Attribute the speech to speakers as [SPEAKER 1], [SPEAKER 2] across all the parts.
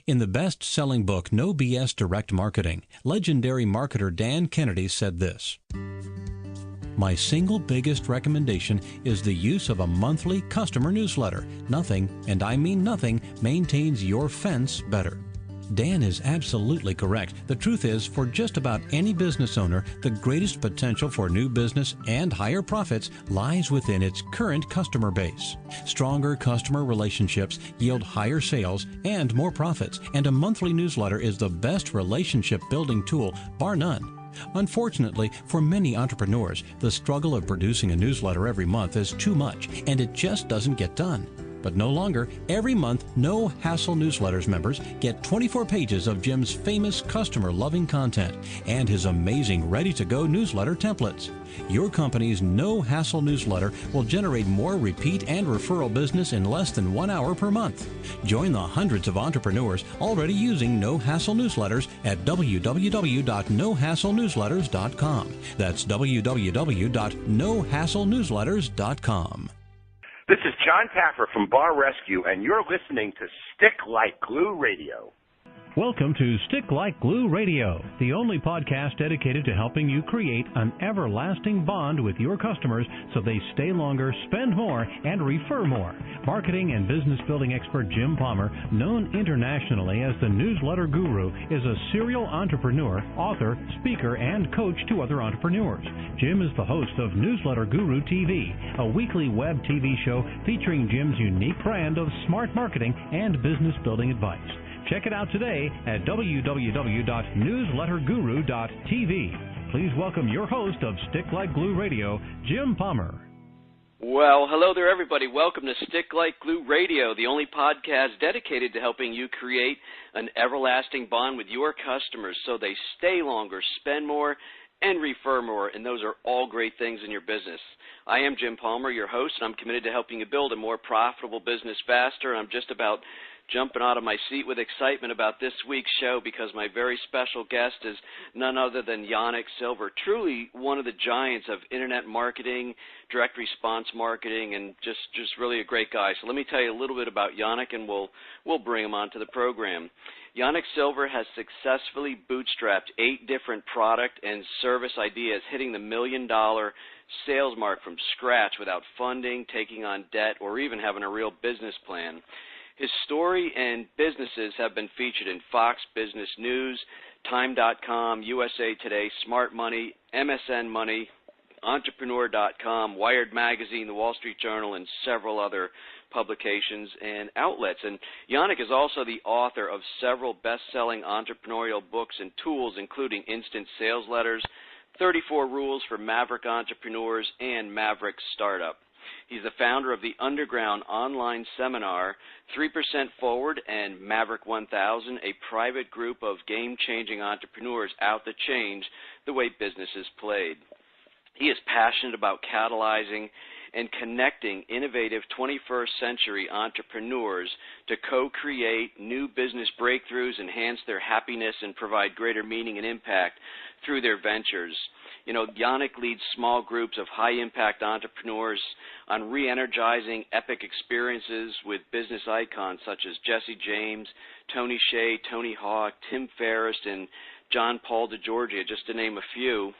[SPEAKER 1] In the best-selling book, No BS Direct Marketing, legendary marketer Dan Kennedy said this: "My single biggest recommendation is the use of a monthly customer newsletter. Nothing, and I mean nothing, maintains your fence better." Dan is absolutely correct. The truth is, for just about any business owner, the greatest potential for new business and higher profits lies within its current customer base. Stronger customer relationships yield higher sales and more profits, and a monthly newsletter is the best relationship building tool, bar none. Unfortunately, for many entrepreneurs, the struggle of producing a newsletter every month is too much, and it just doesn't get done. But no longer. Every month, No Hassle Newsletters members get 24 pages of Jim's famous customer-loving content and his amazing ready-to-go newsletter templates. Your company's No Hassle newsletter will generate more repeat and referral business in less than 1 hour per month. Join the hundreds of entrepreneurs already using No Hassle Newsletters at www.nohasslenewsletters.com. That's www.nohasslenewsletters.com.
[SPEAKER 2] This is John Taffer from Bar Rescue, and you're listening to Stick Like Glue Radio.
[SPEAKER 1] Welcome to Stick Like Glue Radio, the only podcast dedicated to helping you create an everlasting bond with your customers so they stay longer, spend more, and refer more. Marketing and business building expert Jim Palmer, known internationally as the Newsletter Guru, is a serial entrepreneur, author, speaker, and coach to other entrepreneurs. Jim is the host of Newsletter Guru TV, a weekly web TV show featuring Jim's unique brand of smart marketing and business building advice. Check it out today at www.newsletterguru.tv. Please welcome your host of Stick Like Glue Radio, Jim Palmer.
[SPEAKER 3] Well, hello there, everybody. Welcome to Stick Like Glue Radio, the only podcast dedicated to helping you create an everlasting bond with your customers so they stay longer, spend more, and refer more, and those are all great things in your business. I am Jim Palmer, your host, and I'm committed to helping you build a more profitable business faster. I'm just about jumping out of my seat with excitement about this week's show because my very special guest is none other than Yanik Silver, truly one of the giants of internet marketing, direct response marketing, and just really a great guy. So let me tell you a little bit about Yanik, and we'll bring him onto the program. Yanik Silver has successfully bootstrapped 8 different product and service ideas, hitting the $1 million sales mark from scratch without funding, taking on debt, or even having a real business plan. His story and businesses have been featured in Fox Business News, Time.com, USA Today, Smart Money, MSN Money, Entrepreneur.com, Wired Magazine, The Wall Street Journal, and several other publications and outlets. And Yanik is also the author of several best-selling entrepreneurial books and tools, including Instant Sales Letters, 34 Rules for Maverick Entrepreneurs, and Maverick Startup. He's the founder of the Underground online seminar, 3% Forward, and Maverick 1000, a private group of game-changing entrepreneurs out to change the way business is played. He is passionate about catalyzing and connecting innovative 21st century entrepreneurs to co-create new business breakthroughs, enhance their happiness, and provide greater meaning and impact through their ventures. You know, Yanik leads small groups of high-impact entrepreneurs on re-energizing epic experiences with business icons such as Jesse James, Tony Hsieh, Tony Hawk, Tim Ferriss, and John Paul DeGiorgia, just to name a few.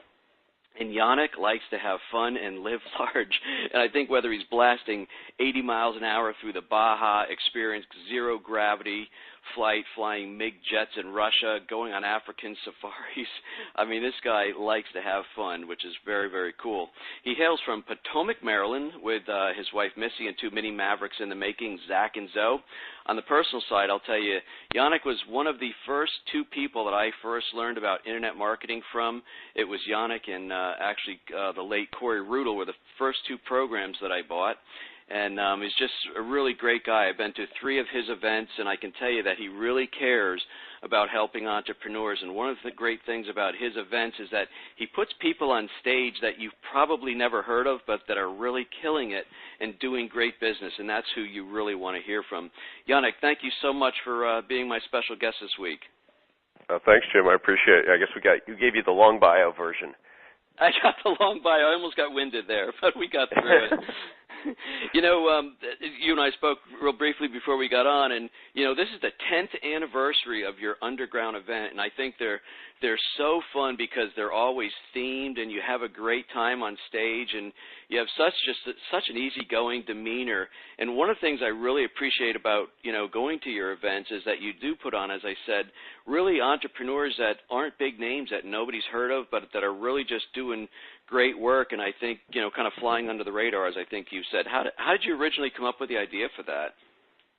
[SPEAKER 3] And Yanik likes to have fun and live large. And I think whether he's blasting 80 miles an hour through the Baja, experienced zero gravity flight, flying MiG jets in Russia, going on African safaris, I mean, this guy likes to have fun, which is very, very cool. He hails from Potomac, Maryland, with his wife Missy and 2 mini Mavericks in the making, Zach and Zoe. On the personal side, I'll tell you, Yanik was one of the first 2 people that I first learned about internet marketing from. It was Yanik and actually the late Corey Rudel were the first 2 programs that I bought. And he's just a really great guy. I've been to 3 of his events, and I can tell you that he really cares about helping entrepreneurs. And one of the great things about his events is that he puts people on stage that you've probably never heard of, but that are really killing it and doing great business, and that's who you really want to hear from. Yanik, thank you so much for being my special guest this week.
[SPEAKER 4] Thanks, Jim. I appreciate it. I guess you gave you the long bio version.
[SPEAKER 3] I got the long bio. I almost got winded there, but we got through it. You and I spoke real briefly before we got on, and this is the 10th anniversary of your underground event, and I think they're so fun because they're always themed, and you have a great time on stage, and you have such an easygoing demeanor. And one of the things I really appreciate about going to your events is that you do put on, as I said, really entrepreneurs that aren't big names that nobody's heard of, but that are really just doing great work, and I think kind of flying under the radar, as I think you said. How did you originally come up with the idea for that?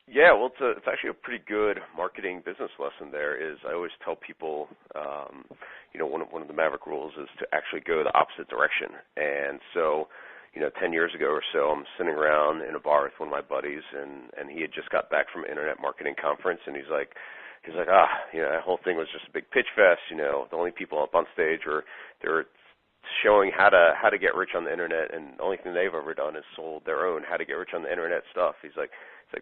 [SPEAKER 4] Yeah, well, it's actually a pretty good marketing business lesson there. Is I always tell people, one of the Maverick rules is to actually go the opposite direction. And so, 10 years ago or so, I'm sitting around in a bar with one of my buddies, and he had just got back from an internet marketing conference, and he's like, that whole thing was just a big pitch fest. The only people up on stage were showing how to get rich on the internet, and the only thing they've ever done is sold their own how to get rich on the internet stuff. He's like,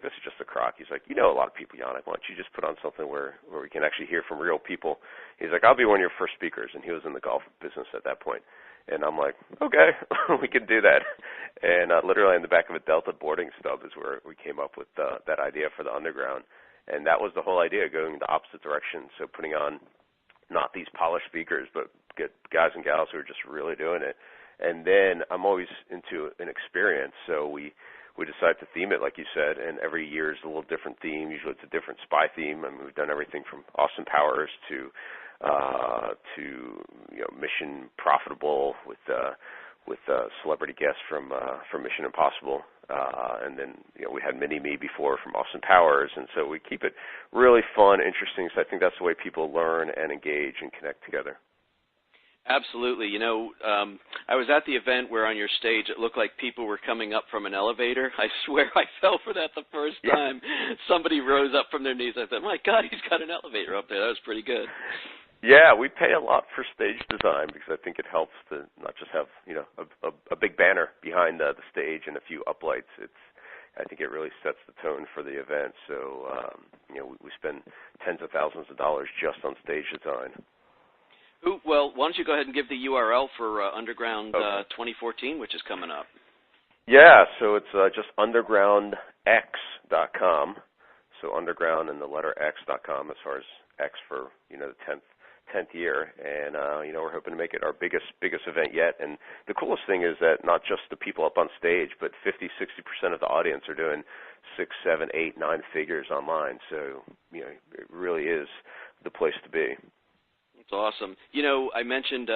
[SPEAKER 4] this is just a crock. He's like, a lot of people, Yanik. Why don't you just put on something where we can actually hear from real people? He's like, I'll be one of your first speakers, and he was in the golf business at that point. And I'm like, okay, we can do that. And literally in the back of a Delta boarding stub is where we came up with that idea for the underground. And that was the whole idea, going the opposite direction. So putting on not these polished speakers, but get guys and gals who are just really doing it. And then I'm always into an experience, so we decided to theme it, like you said, and every year is a little different theme. Usually it's a different spy theme. I mean, we've done everything from Austin Powers to Mission Profitable with celebrity guests from Mission Impossible. And then, we had Mini-Me before from Austin Powers, and so we keep it really fun, interesting, so I think that's the way people learn and engage and connect together.
[SPEAKER 3] Absolutely. I was at the event where on your stage it looked like people were coming up from an elevator. I swear I fell for that the first time. Somebody rose up from their knees. I thought, my God, he's got an elevator up there. That was pretty good. Yeah,
[SPEAKER 4] we pay a lot for stage design because I think it helps to not just have, a big banner behind the stage and a few uplights. I think it really sets the tone for the event. So, we spend tens of thousands of dollars just on stage design.
[SPEAKER 3] Well, why don't you go ahead and give the URL for Underground 2014, which is coming up.
[SPEAKER 4] Yeah, so it's just undergroundx.com. So underground and the letter x.com as far as X for, the 10th year. And, we're hoping to make it our biggest event yet. And the coolest thing is that not just the people up on stage, but 50-60% of the audience are doing 6, 7, 8, 9 figures online. So, it really is the place to be.
[SPEAKER 3] It's awesome. I mentioned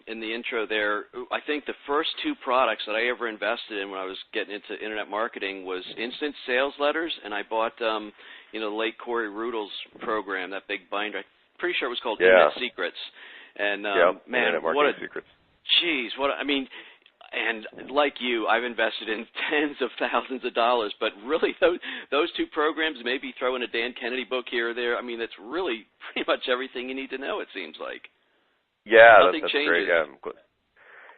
[SPEAKER 3] in the intro there, I think the first 2 products that I ever invested in when I was getting into internet marketing was instant sales letters, and I bought, the late Corey Rudel's program, that big binder. I'm pretty sure it was called Internet Secrets. And, man, what a secrets. Geez, and like you, I've invested in tens of thousands of dollars, but really those 2 programs, maybe throw in a Dan Kennedy book here or there, that's really pretty much everything you need to know, it seems like.
[SPEAKER 4] Yeah,
[SPEAKER 3] Nothing
[SPEAKER 4] that's
[SPEAKER 3] changes.
[SPEAKER 4] great.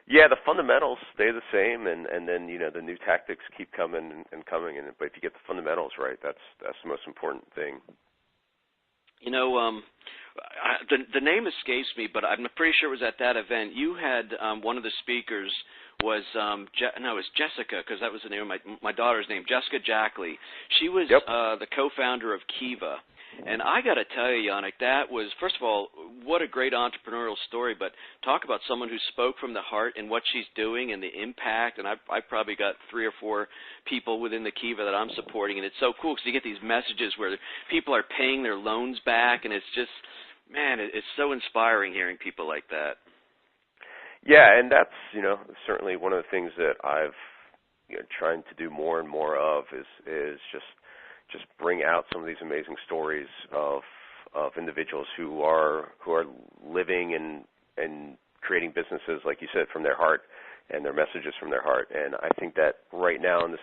[SPEAKER 4] Yeah, the fundamentals stay the same, and then, the new tactics keep coming and coming, but if you get the fundamentals right, that's the most important thing.
[SPEAKER 3] The name escapes me, but I'm pretty sure it was at that event. You had one of the speakers was it's Jessica, because that was the name of my daughter's name, Jessica Jackley. She was the co-founder of Kiva. And I got to tell you, Yanik, that was, first of all, what a great entrepreneurial story, but talk about someone who spoke from the heart and what she's doing and the impact. And I've probably got 3 or 4 people within the Kiva that I'm supporting, and it's so cool because you get these messages where people are paying their loans back, and it's just, man, it's so inspiring hearing people like that.
[SPEAKER 4] Yeah, and that's, certainly one of the things that I've trying to do more and more of is just bring out some of these amazing stories of individuals who are living and creating businesses, like you said, from their heart and their messages from their heart. And I think that right now in this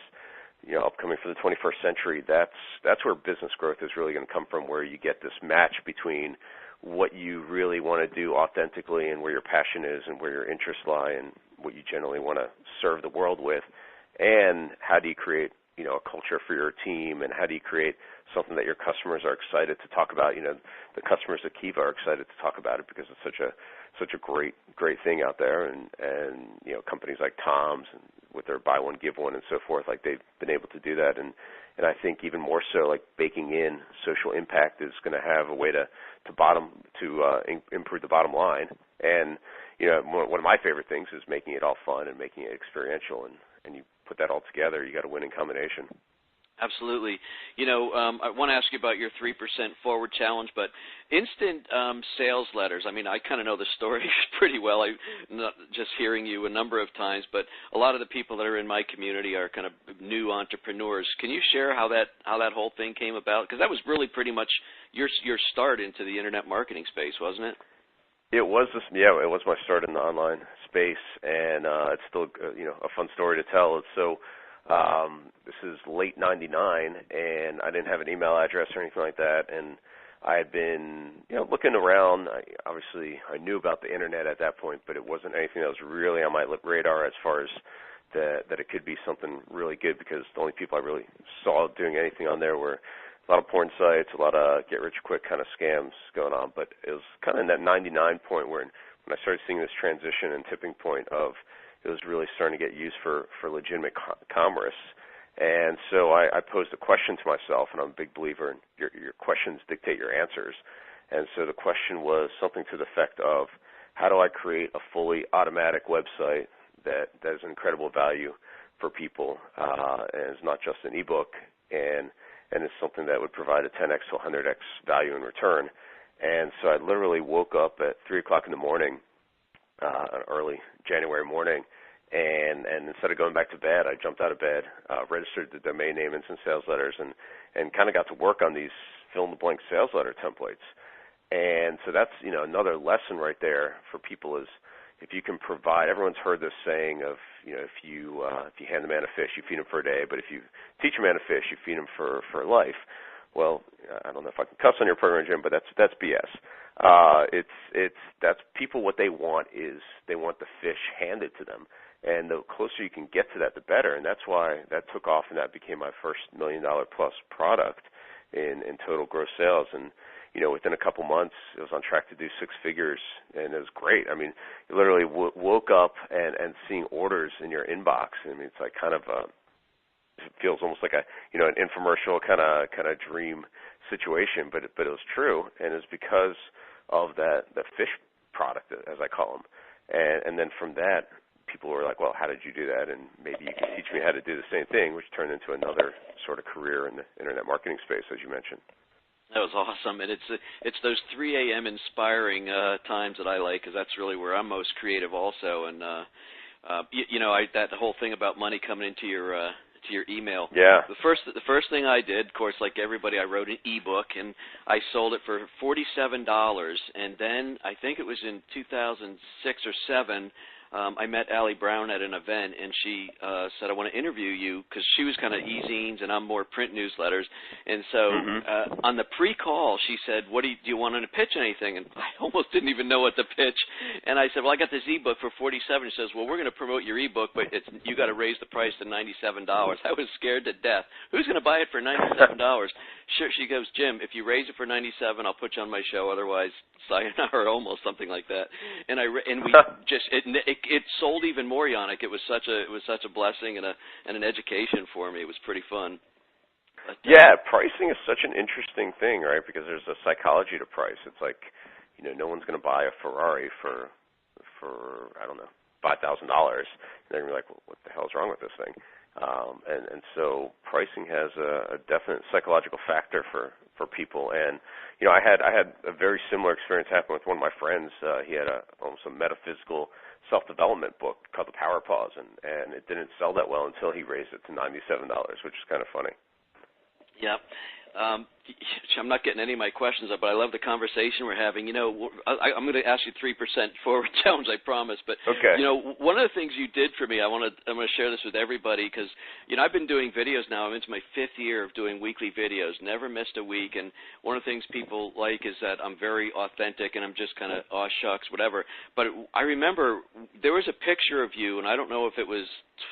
[SPEAKER 4] upcoming for the 21st century, that's where business growth is really going to come from, where you get this match between what you really want to do authentically and where your passion is and where your interests lie and what you generally want to serve the world with, and how do you create a culture for your team, and how do you create something that your customers are excited to talk about. The customers at Kiva are excited to talk about it because it's such a great thing out there, and companies like Tom's and with their buy one give one and so forth, like they've been able to do that, and I think even more so, like baking in social impact is going to have a way to improve the bottom line. And one of my favorite things is making it all fun and making it experiential, and you put that all together, you got a winning combination.
[SPEAKER 3] Absolutely. I want to ask you about your 3% forward challenge, but instant sales letters, I mean, I kind of know the story pretty well. I'm not just hearing you a number of times, but a lot of the people that are in my community are kind of new entrepreneurs. Can you share how that whole thing came about? Because that was really pretty much your start into the internet marketing space, wasn't it?
[SPEAKER 4] It was it was my start in the online space, and it's still a fun story to tell. It's this is late '99, and I didn't have an email address or anything like that, and I had been looking around. I knew about the internet at that point, but it wasn't anything that was really on my radar as far as that it could be something really good, because the only people I really saw doing anything on there were a lot of porn sites, a lot of get-rich-quick kind of scams going on. But it was kind of in that 99 point when I started seeing this transition and tipping point of it was really starting to get used for legitimate commerce. And so I posed a question to myself, and I'm a big believer in your questions dictate your answers. And so the question was something to the effect of, how do I create a fully automatic website that is incredible value for people, and it's not just an ebook, and it's something that would provide a 10x to 100x value in return. And so I literally woke up at 3 o'clock in the morning, early January morning, and instead of going back to bed, I jumped out of bed, registered the domain name Instant Sales Letters, and kind of got to work on these fill-in-the-blank sales letter templates. And so that's another lesson right there for people is, if you can provide, everyone's heard this saying of, if you hand the man a fish, you feed him for a day, but if you teach a man a fish, you feed him for life. Well, I don't know if I can cuss on your program, Jim, but that's BS. That's people, what they want is they want the fish handed to them, and the closer you can get to that, the better. And that's why that took off, and that became my first $1 million plus product in total gross sales. And within a couple months, it was on track to do 6 figures, and it was great. I mean, you literally woke up and seeing orders in your inbox. I mean, it's like kind of it feels almost like an infomercial kind of dream situation, but it was true, and it's because of that fish product, as I call them. And then from that, people were like, well, how did you do that? And maybe you can teach me how to do the same thing, which turned into another sort of career in the internet marketing space, as you mentioned.
[SPEAKER 3] That was awesome, and it's those 3 a.m. inspiring times that I like, because that's really where I'm most creative also. And that whole thing about money coming into your email.
[SPEAKER 4] Yeah.
[SPEAKER 3] The first thing I did, of course, like everybody, I wrote an ebook, and I sold it for $47. And then I think it was in 2006 or 7. I met Allie Brown at an event, and she said, I want to interview you, because she was kind of e-zines and I'm more print newsletters. And so on the pre-call, she said, do you want to pitch anything? And I almost didn't even know what to pitch. And I said, well, I got this ebook for $47. She says, well, we're going to promote your ebook, but you got to raise the price to $97. I was scared to death. Who's going to buy it for $97? Sure, she goes, Jim, if you raise it for $97, I'll put you on my show. Otherwise, sayonara, almost something like that. And we just it sold even more, Yanik. It was such a blessing and an education for me. It was pretty fun. But,
[SPEAKER 4] yeah, pricing is such an interesting thing, right? Because there's a psychology to price. It's like, no one's going to buy a Ferrari for I don't know, $5,000. And they're going to be like, well, what the hell is wrong with this thing? And so pricing has a definite psychological factor for people. And I had a very similar experience happen with one of my friends. He had almost a metaphysical self-development book called The Power Pause, and it didn't sell that well until he raised it to $97, which is kind of funny.
[SPEAKER 3] Yep. I'm not getting any of my questions up, but I love the conversation we're having. You know, I'm going to ask you 3% forward challenge, I promise. But
[SPEAKER 4] okay.
[SPEAKER 3] You know, one of the things you did for me, I'm going to share this with everybody because, you know, I've been doing videos now. I'm into my 5th year of doing weekly videos, never missed a week. And one of the things people like is that I'm very authentic and I'm just kind of, oh, shucks, whatever. But I remember there was a picture of you, and I don't know if it was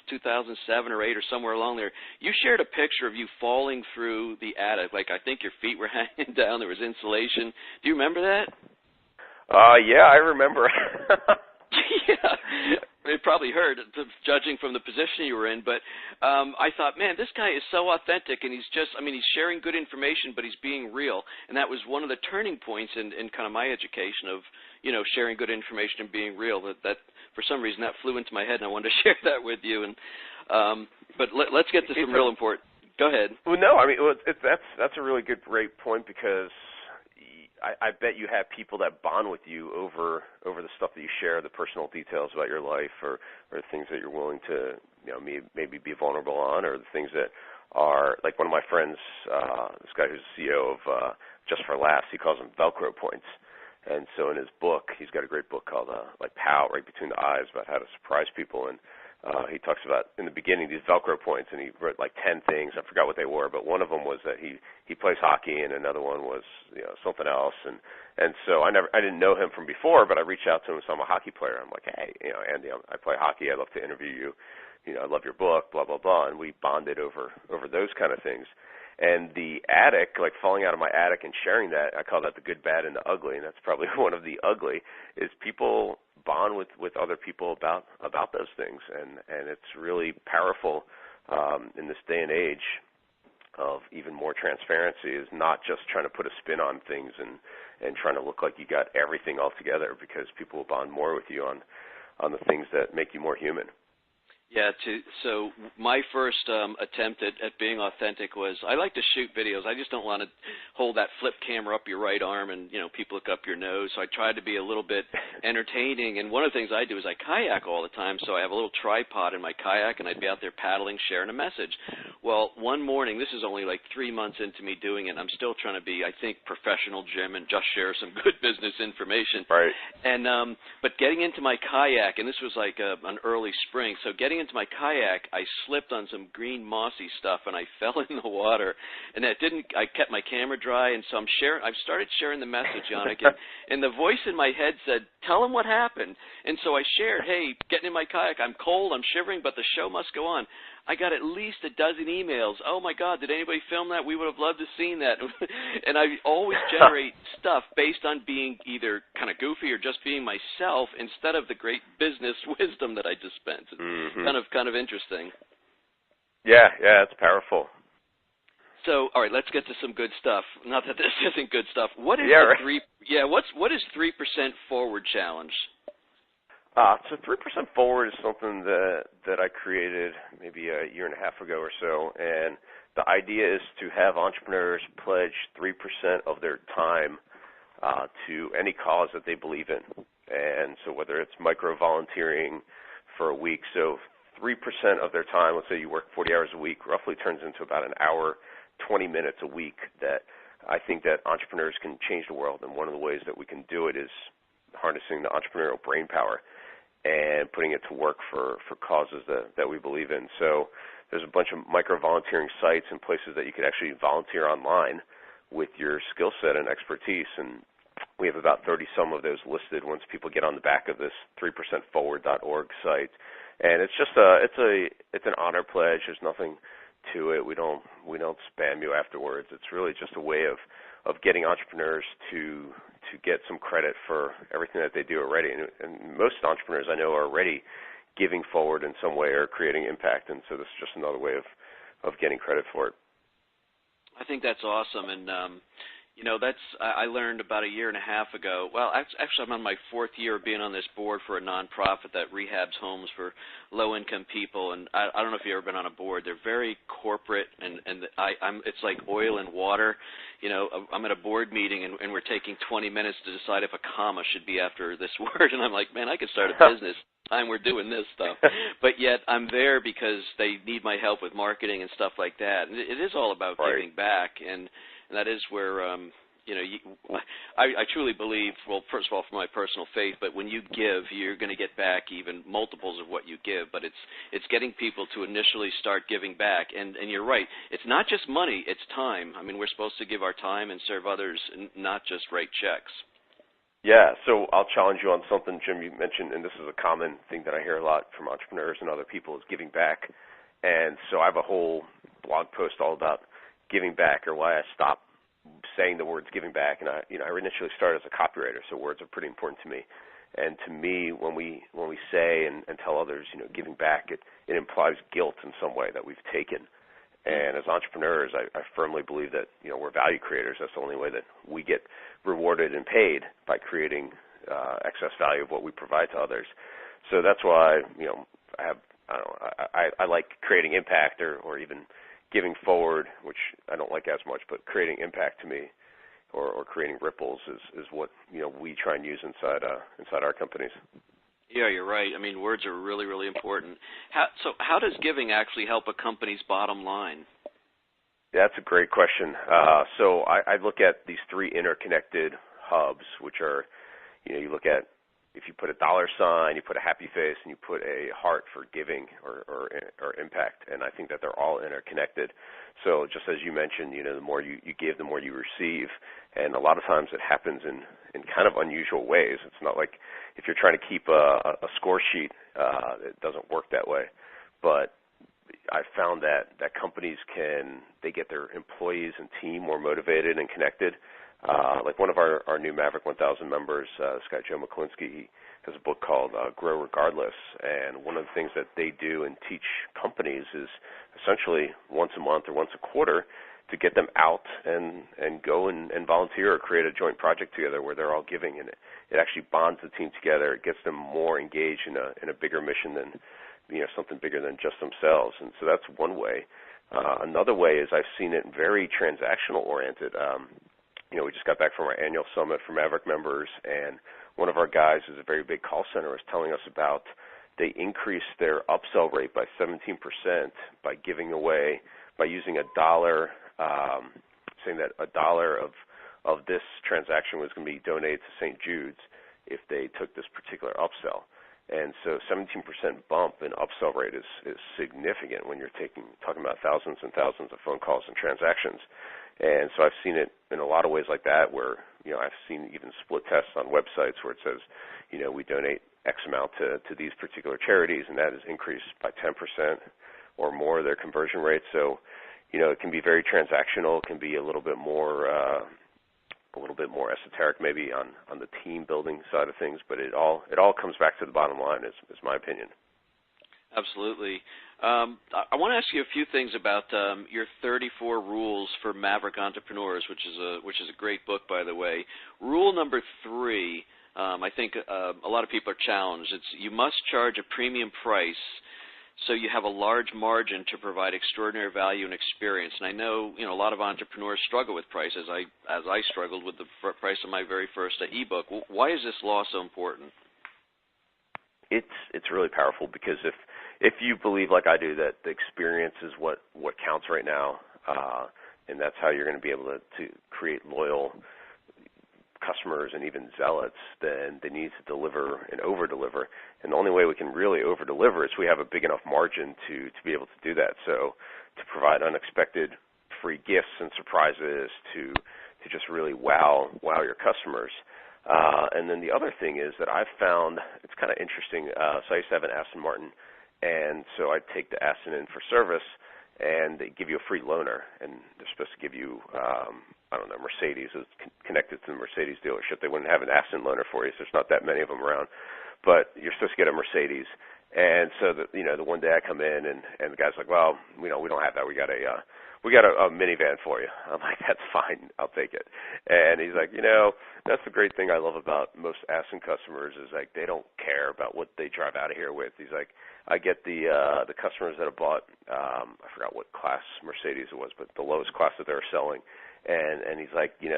[SPEAKER 3] 2007 or 8 or somewhere along there. You shared a picture of you falling through the attic. Like, I think your feet were hanging down. There was insulation. Do you remember that?
[SPEAKER 4] Yeah, I remember.
[SPEAKER 3] Yeah, it probably hurt, judging from the position you were in. But I thought, man, this guy is so authentic, and he's sharing good information, but he's being real. And that was one of the turning points in kind of my education of, you know, sharing good information and being real. That for some reason that flew into my head, and I wanted to share that with you. And but let's get to some real important. Go ahead.
[SPEAKER 4] Well, no, I mean, that's a really great point because I bet you have people that bond with you over the stuff that you share, the personal details about your life, or things that you're willing to, you know, maybe be vulnerable on, or the things that are like one of my friends, this guy who's the CEO of Just for Laughs, he calls them Velcro points. And so in his book, he's got a great book called like POW, Right Between the Eyes, about how to surprise people. And he talks about, in the beginning, these Velcro points, and he wrote like 10 things. I forgot what they were, but one of them was that he plays hockey, and another one was, you know, something else. And so I didn't know him from before, but I reached out to him, so I'm a hockey player. I'm like, hey, you know, Andy, I play hockey. I'd love to interview you. You know, I love your book, blah, blah, blah. And we bonded over those kind of things. And the attic, like falling out of my attic and sharing that, I call that the good, bad, and the ugly, and that's probably one of the ugly, is people bond with other people about those things. And it's really powerful in this day and age of even more transparency, is not just trying to put a spin on things and trying to look like you got everything all together, because people will bond more with you on the things that make you more human.
[SPEAKER 3] Yeah, so my first attempt at being authentic was, I like to shoot videos. I just don't want to hold that flip camera up your right arm and, you know, people look up your nose. So I tried to be a little bit entertaining. And one of the things I do is I kayak all the time. So I have a little tripod in my kayak, and I'd be out there paddling, sharing a message. Well, one morning, this is only like 3 months into me doing it, I'm still trying to be, I think, professional, Jim, and just share some good business information.
[SPEAKER 4] Right.
[SPEAKER 3] And but getting into my kayak, and this was like an early spring, so getting into my kayak, I slipped on some green mossy stuff, and I fell in the water. And I kept my camera dry, and so I've started sharing the message, Yanik, and the voice in my head said, tell him what happened. And so I shared, hey, getting in my kayak, I'm cold, I'm shivering, but the show must go on. I got at least a dozen emails. Oh, my God, did anybody film that? We would have loved to have seen that. And I always generate stuff based on being either kind of goofy or just being myself instead of the great business wisdom that I dispense. It's kind of interesting.
[SPEAKER 4] Yeah, it's powerful.
[SPEAKER 3] So, all right, let's get to some good stuff. Not that this isn't good stuff. What is what is 3% forward challenge?
[SPEAKER 4] So 3% forward is something that I created maybe a year and a half ago or so, and the idea is to have entrepreneurs pledge 3% of their time to any cause that they believe in. And so whether it's micro-volunteering for a week, so 3% of their time, let's say you work 40 hours a week, roughly turns into about an hour, 20 minutes a week, that I think that entrepreneurs can change the world. And one of the ways that we can do it is harnessing the entrepreneurial brain power and putting it to work for causes that we believe in. So there's a bunch of micro-volunteering sites and places that you could actually volunteer online with your skill set and expertise. And we have about 30-some of those listed once people get on the back of this 3percentforward.org site. And it's just it's an honor pledge. There's nothing to it. We don't spam you afterwards. It's really just a way of getting entrepreneurs to get some credit for everything that they do already. And most entrepreneurs I know are already giving forward in some way or creating impact. And so this is just another way of getting credit for it.
[SPEAKER 3] I think that's awesome. And you know, I learned about a year and a half ago. Well, actually, I'm on my 4th year of being on this board for a nonprofit that rehabs homes for low-income people. And I don't know if you've ever been on a board. They're very corporate, and it's like oil and water. You know, I'm at a board meeting, and we're taking 20 minutes to decide if a comma should be after this word. And I'm like, man, I could start a business. Time we're doing this stuff. But yet I'm there because they need my help with marketing and stuff like that. And it is all about giving back. And and that is where I truly believe, well, first of all, for my personal faith, but when you give, you're going to get back even multiples of what you give. But it's getting people to initially start giving back. And you're right. It's not just money. It's time. I mean, we're supposed to give our time and serve others, and not just write checks.
[SPEAKER 4] Yeah, so I'll challenge you on something, Jim, you mentioned, and this is a common thing that I hear a lot from entrepreneurs and other people, is giving back. And so I have a whole blog post all about giving back, or why I stopped saying the words giving back. And I initially started as a copywriter, so words are pretty important to me. And to me, when we say and tell others, giving back, it implies guilt in some way that we've taken. And as entrepreneurs, I firmly believe that we're value creators. That's the only way that we get rewarded and paid, by creating excess value of what we provide to others. So that's why I like creating impact, or even giving forward, which I don't like as much, but creating impact to me, or creating ripples is what we try and use inside our companies.
[SPEAKER 3] Yeah, you're right. I mean, words are really, really important. So how does giving actually help a company's bottom line?
[SPEAKER 4] That's a great question. So I look at these three interconnected hubs, which are, you look at, if you put a dollar sign, you put a happy face, and you put a heart for giving or impact, and I think that they're all interconnected. So just as you mentioned, the more you give, the more you receive, and a lot of times it happens in kind of unusual ways. It's not like if you're trying to keep a score sheet, it doesn't work that way. But I found that companies they get their employees and team more motivated and connected. Like one of our new Maverick 1000 members, this guy Joe McClinsky, he has a book called Grow Regardless, and one of the things that they do and teach companies is essentially once a month or once a quarter to get them out and go and volunteer or create a joint project together where they're all giving, and it actually bonds the team together. It gets them more engaged in a bigger mission than something bigger than just themselves, and so that's one way. Another way is I've seen it very transactional oriented. We just got back from our annual summit for Maverick members, and one of our guys who's a very big call center was telling us about they increased their upsell rate by 17% by giving away, by using $1, saying that $1 of this transaction was going to be donated to St. Jude's if they took this particular upsell. And so 17% bump in upsell rate is significant when you're talking about thousands and thousands of phone calls and transactions. And so I've seen it in a lot of ways like that, where I've seen even split tests on websites where it says, we donate X amount to these particular charities, and that has increased by 10% or more their conversion rate. So, it can be very transactional. It can be a little bit more esoteric maybe on the team building side of things, but it all comes back to the bottom line, is my opinion.
[SPEAKER 3] Absolutely. I want to ask you a few things about your 34 rules for Maverick entrepreneurs, which is a great book, by the way. Rule number 3, I think a lot of people are challenged. It's you must charge a premium price so you have a large margin to provide extraordinary value and experience. And I know a lot of entrepreneurs struggle with price, as I struggled with the price of my very first ebook. Why is this law so important?
[SPEAKER 4] It's really powerful, because if you believe, like I do, that the experience is what counts right now, and that's how you're going to be able to create loyal customers and even zealots, then they need to deliver and over-deliver. And the only way we can really over-deliver is we have a big enough margin to be able to do that. So to provide unexpected free gifts and surprises, to just really wow your customers. And then the other thing is that I've found, it's kind of interesting, so I used to have an Aston Martin, and so I'd take the Aston in for service, and they give you a free loaner, and they're supposed to give you, Mercedes. It's connected to the Mercedes dealership. They wouldn't have an Aston loaner for you, so there's not that many of them around, but you're supposed to get a Mercedes. And so the one day I come in, and the guy's like, well, we don't have that. We got a minivan for you. I'm like, that's fine, I'll take it. And he's like, that's the great thing I love about most Aston customers is like they don't care about what they drive out of here with. He's like, I get the customers that have bought, I forgot what class Mercedes it was, but the lowest class that they were selling. And he's like, they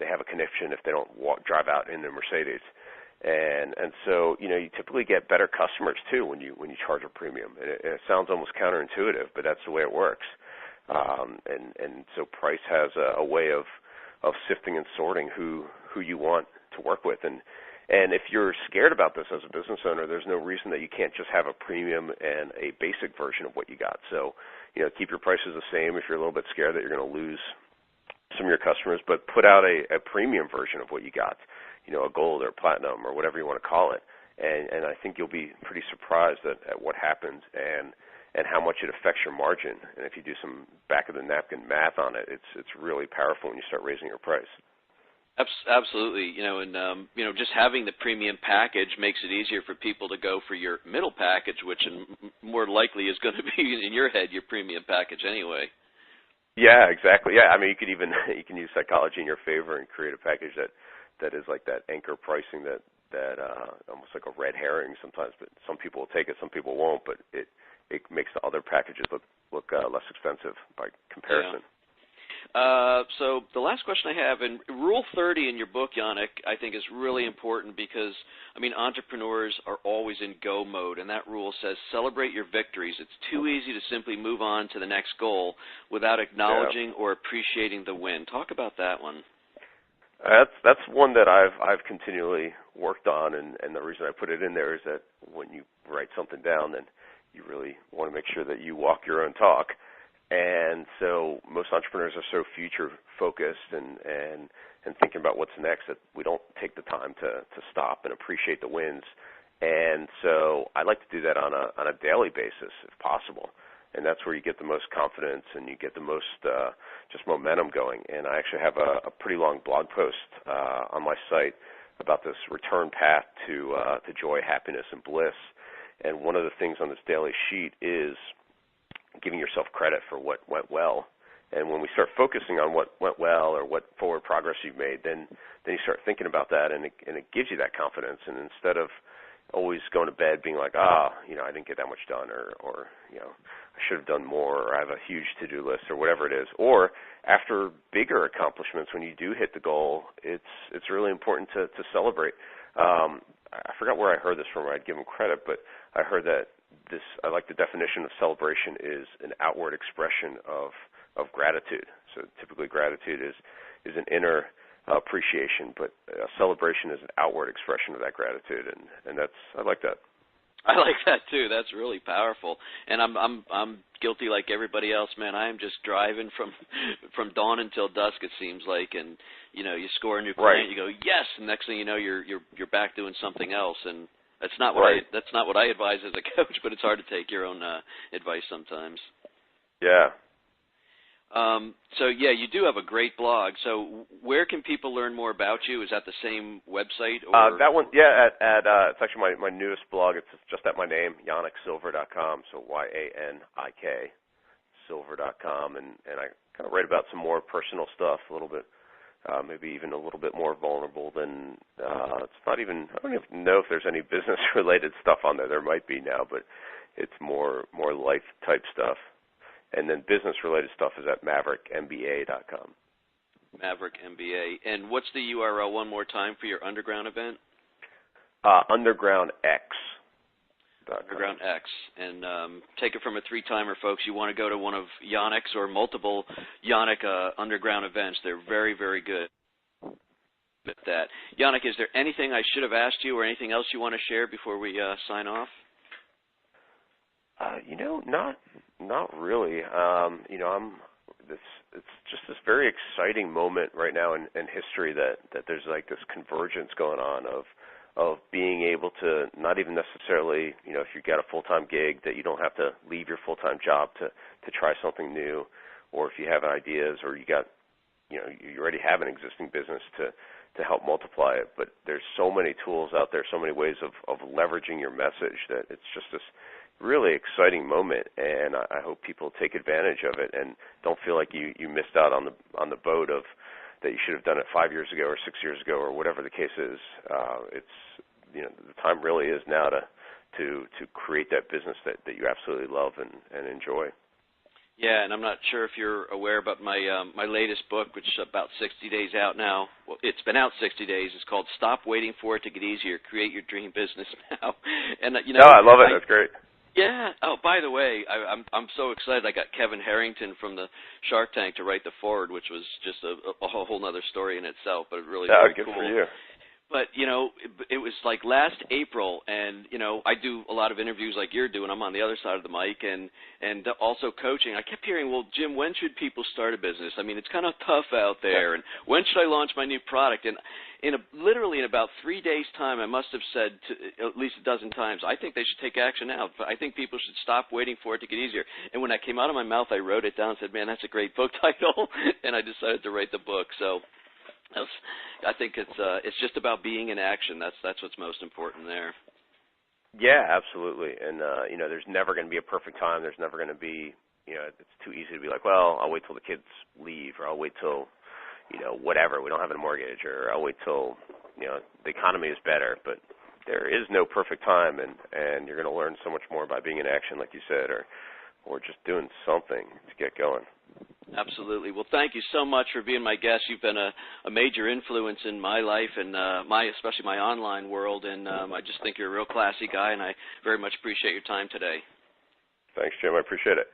[SPEAKER 4] have a connection if they don't drive out in the Mercedes. And so, you typically get better customers too when you charge a premium. And it sounds almost counterintuitive, but that's the way it works. And so price has a way of sifting and sorting who you want to work with. And if you're scared about this as a business owner, there's no reason that you can't just have a premium and a basic version of what you got. So, keep your prices the same if you're a little bit scared that you're going to lose some of your customers, but put out a premium version of what you got, a gold or platinum or whatever you want to call it. And I think you'll be pretty surprised at what happens and how much it affects your margin. And if you do some back-of-the-napkin math on it, it's really powerful when you start raising your price.
[SPEAKER 3] Absolutely, just having the premium package makes it easier for people to go for your middle package, which more likely is going to be in your head your premium package anyway.
[SPEAKER 4] Yeah, exactly. Yeah, I mean, you can use psychology in your favor and create a package that is like that anchor pricing that almost like a red herring sometimes. But some people will take it, some people won't. But it makes the other packages look less expensive by comparison.
[SPEAKER 3] Yeah. So the last question I have, and Rule 30 in your book, Yanik, I think is really important because, entrepreneurs are always in go mode, and that rule says celebrate your victories. It's too easy to simply move on to the next goal without acknowledging or appreciating the win. Talk about that one.
[SPEAKER 4] That's one that I've continually worked on, and the reason I put it in there is that when you write something down, then you really want to make sure that you walk your own talk. And so most entrepreneurs are so future-focused and thinking about what's next that we don't take the time to stop and appreciate the wins. And so I like to do that on a daily basis if possible. And that's where you get the most confidence and you get the most just momentum going. And I actually have a pretty long blog post on my site about this return path to joy, happiness, and bliss. And one of the things on this daily sheet is giving yourself credit for what went well. And when we start focusing on what went well or what forward progress you've made, then you start thinking about that, and it gives you that confidence. And instead of always going to bed being like, I didn't get that much done, or I should have done more, or I have a huge to-do list, or whatever it is. Or after bigger accomplishments, when you do hit the goal, it's really important to celebrate. I forgot where I heard this from. I'd give them credit, but I heard that I like the definition of celebration is an outward expression of gratitude. So typically gratitude is an inner appreciation, but a celebration is an outward expression of that gratitude, and I like that.
[SPEAKER 3] I like that too. That's really powerful. And I'm guilty like everybody else, man. I am just driving from dawn until dusk, it seems like, and you score a new client, you go yes, and next thing you know you're back doing something else, and that's not what I advise as a coach, but it's hard to take your own advice sometimes.
[SPEAKER 4] Yeah.
[SPEAKER 3] So you do have a great blog. So where can people learn more about you? Is that the same website? Or?
[SPEAKER 4] That one, yeah. It's actually my newest blog. It's just at my name, yaniksilver.com. So YANIK silver.com, and I kind of write about some more personal stuff, a little bit. Maybe even a little bit more vulnerable than it's not even. I don't even know if there's any business-related stuff on there. There might be now, but it's more life-type stuff. And then business-related stuff is at maverickmba.com.
[SPEAKER 3] Maverick MBA. And what's the URL one more time for your underground event?
[SPEAKER 4] Underground X.
[SPEAKER 3] Underground X. And take it from a three-timer, folks. You want to go to one of Yanik's or multiple Yanik underground events. They're very, very good at that. Yanik, is there anything I should have asked you or anything else you want to share before we sign off? Not really. It's just this very exciting moment right now in history that there's like this convergence going on of being able to not even necessarily, if you got a full-time gig, that you don't have to leave your full-time job to try something new, or if you have ideas or you got, you already have an existing business to help multiply it. But there's so many tools out there, so many ways of leveraging your message that it's just this really exciting moment, and I hope people take advantage of it and don't feel like you missed out on the boat of that you should have done it 5 years ago or 6 years ago or whatever the case is. It's the time really is now to create that business that you absolutely love and enjoy. Yeah, and I'm not sure if you're aware about my latest book, which is about 60 days out now. Well, it's been out 60 days. It's called Stop Waiting for It to Get Easier. Create Your Dream Business Now. And
[SPEAKER 4] I love it. That's great.
[SPEAKER 3] Yeah. Oh, by the way, I'm so excited. I got Kevin Harrington from the Shark Tank to write the foreword, which was just a whole nother story in itself, but really very
[SPEAKER 4] good
[SPEAKER 3] cool.
[SPEAKER 4] For you.
[SPEAKER 3] But, it was like last April, and, I do a lot of interviews like you're doing. I'm on the other side of the mic and also coaching. I kept hearing, well, Jim, when should people start a business? I mean, it's kind of tough out there, and when should I launch my new product? And literally in about 3 days' time, I must have said at least a dozen times, I think they should take action now. I think people should stop waiting for it to get easier. And when that came out of my mouth, I wrote it down and said, man, that's a great book title, and I decided to write the book. So I think it's just about being in action. That's what's most important there.
[SPEAKER 4] Yeah, absolutely. And there's never going to be a perfect time. There's never going to be, it's too easy to be like, well, I'll wait till the kids leave, or I'll wait till, whatever, we don't have a mortgage, or I'll wait till, the economy is better. But there is no perfect time, and you're going to learn so much more by being in action, like you said, or just doing something to get going.
[SPEAKER 3] Absolutely. Well, thank you so much for being my guest. You've been a major influence in my life and especially my online world, and I just think you're a real classy guy, and I very much appreciate your time today.
[SPEAKER 4] Thanks, Jim. I appreciate it.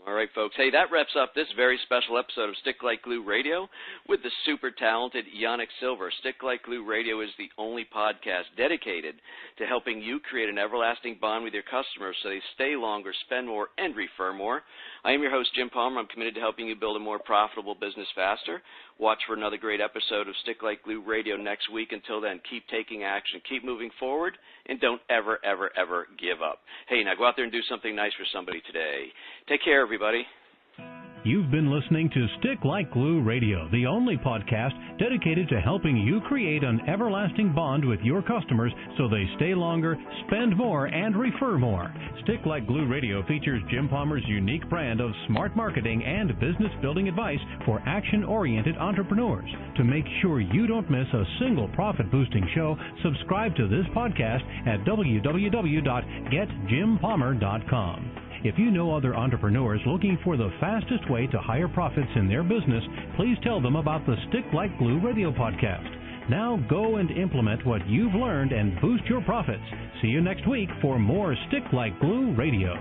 [SPEAKER 3] All right, folks. Hey, that wraps up this very special episode of Stick Like Glue Radio with the super talented Yanik Silver. Stick Like Glue Radio is the only podcast dedicated to helping you create an everlasting bond with your customers so they stay longer, spend more, and refer more. I am your host, Jim Palmer. I'm committed to helping you build a more profitable business faster. Watch for another great episode of Stick Like Glue Radio next week. Until then, keep taking action, keep moving forward, and don't ever, ever, ever give up. Hey, now go out there and do something nice for somebody today. Take care, everybody.
[SPEAKER 1] You've been listening to Stick Like Glue Radio, the only podcast dedicated to helping you create an everlasting bond with your customers so they stay longer, spend more, and refer more. Stick Like Glue Radio features Jim Palmer's unique brand of smart marketing and business building advice for action-oriented entrepreneurs. To make sure you don't miss a single profit-boosting show, subscribe to this podcast at www.getjimpalmer.com. If you know other entrepreneurs looking for the fastest way to higher profits in their business, please tell them about the Stick Like Glue Radio podcast. Now go and implement what you've learned and boost your profits. See you next week for more Stick Like Glue Radio.